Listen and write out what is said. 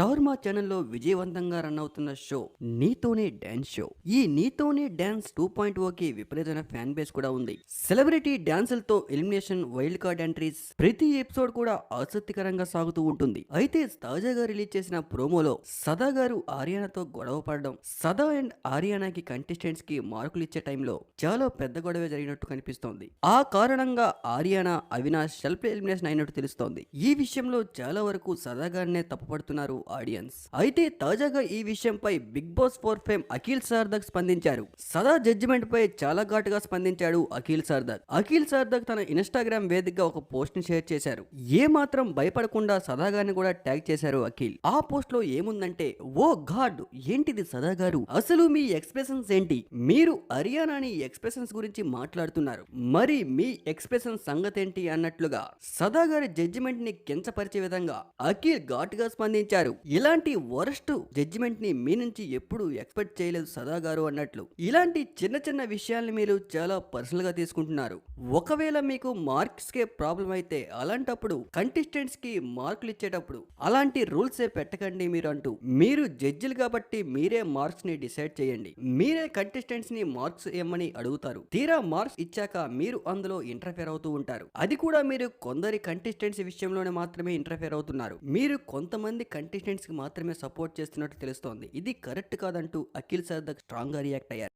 Star మా ఛానల్లో విజయవంతంగా రన్ అవుతున్న షో నీతోనే డాన్స్ షో. ఈ నీతోనే డాన్స్ 2.0కి విపరీతమైన ఫ్యాన్ బేస్ కూడా ఉంది. సెలబ్రిటీ డాన్సులతో ఎలిమినేషన్, వైల్డ్ కార్డ్ ఎంట్రీస్, ప్రతి ఎపిసోడ్ కూడా ఆసక్తికరంగా సాగుతూ ఉంటుంది. అయితే తాజాగా రిలీజ్ చేసిన ప్రోమోలో సదా గారు ఆర్యానాతో గొడవ పడడం, సదా అండ్ ఆర్యానాకి కంటెస్టెంట్స్ కి మార్కులు ఇచ్చే టైంలో చాలా పెద్ద గొడవ జరిగినట్టు కనిపిస్తోంది. ఆ కారణంగా ఆర్యానా, అవినాష్ సెల్ఫ్ ఎలిమినేషన్ అయినట్టు తెలుస్తోంది. ఈ విషయంలో చాలా వరకు సదా గారినే తప్పుపడుతున్నారు ఆడియన్స్. అయితే తాజాగా ఈ విషయంపై big boss 4 fame Akhil Sarthak స్పందించారు. సదా జడ్జిమెంట్ పై చాలా ఘాటుగా స్పందించాడు అఖిల్ సార్దక్. అఖిల్ సార్దక్ తన ఇన్స్టాగ్రామ్ వేదికగా ఒక పోస్ట్ ని షేర్ చేశారు. ఏ మాత్రం భయపడకుండా సదా గారిని కూడా ట్యాగ్ చేశారు అఖిల్. ఆ పోస్ట్ లో ఏముందంటే, ఓ గాడ్, ఏంటిది సదా గారు, అసలు మీ ఎక్స్ప్రెషన్స్ ఏంటి? మీరు హర్యానాని ఎక్స్ప్రెషన్స్ గురించి మాట్లాడుతున్నారు, మరి మీ ఎక్స్ప్రెషన్ సంగతి ఏంటి అన్నట్లుగా సదా గారి జడ్జిమెంట్ ని కించపరిచే విధంగా అఖిల్ ఘాటుగా స్పందించారు. ఇలాంటి వరస్ట్ జడ్జిమెంట్ ని మీ నుంచి ఎప్పుడు ఎక్స్పెక్ట్ చేయలేదు సదా గారు అన్నట్లు. ఇలాంటి చిన్న చిన్న విషయాల్ని మీరు చాలా పర్సనల్ గా తీసుకుంటున్నారు. ఒకవేళ మీకు మార్క్స్ కే ప్రాబ్లం అయితే అలాంటప్పుడు కంటెస్టెంట్స్ కి మార్కులు ఇచ్చేటప్పుడు అలాంటి రూల్స్ ఏ పెట్టకండి మీరు అంటూ. మీరు జడ్జిలు కాబట్టి మీరే మార్క్స్ ని డిసైడ్ చేయండి. మీరే కంటెస్టెంట్స్ ని మార్క్స్ ఇవ్వమని అడుగుతారు. తీరా మార్క్స్ ఇచ్చాక మీరు అందులో ఇంటర్ఫేర్ అవుతూ ఉంటారు. అది కూడా మీరు కొందరి కంటెస్టెంట్స్ విషయంలోనే మాత్రమే ఇంటర్ఫేర్ అవుతున్నారు. మీరు కొంతమంది కంటెస్టెంట్స్ కి మాత్రమే సపోర్ట్ చేస్తున్నట్టు తెలుస్తోంది. ఇది కరెక్ట్ కాదంటూ అఖిల్ సార్దక్ స్ట్రాంగ్ గా రియాక్ట్ అయ్యారు.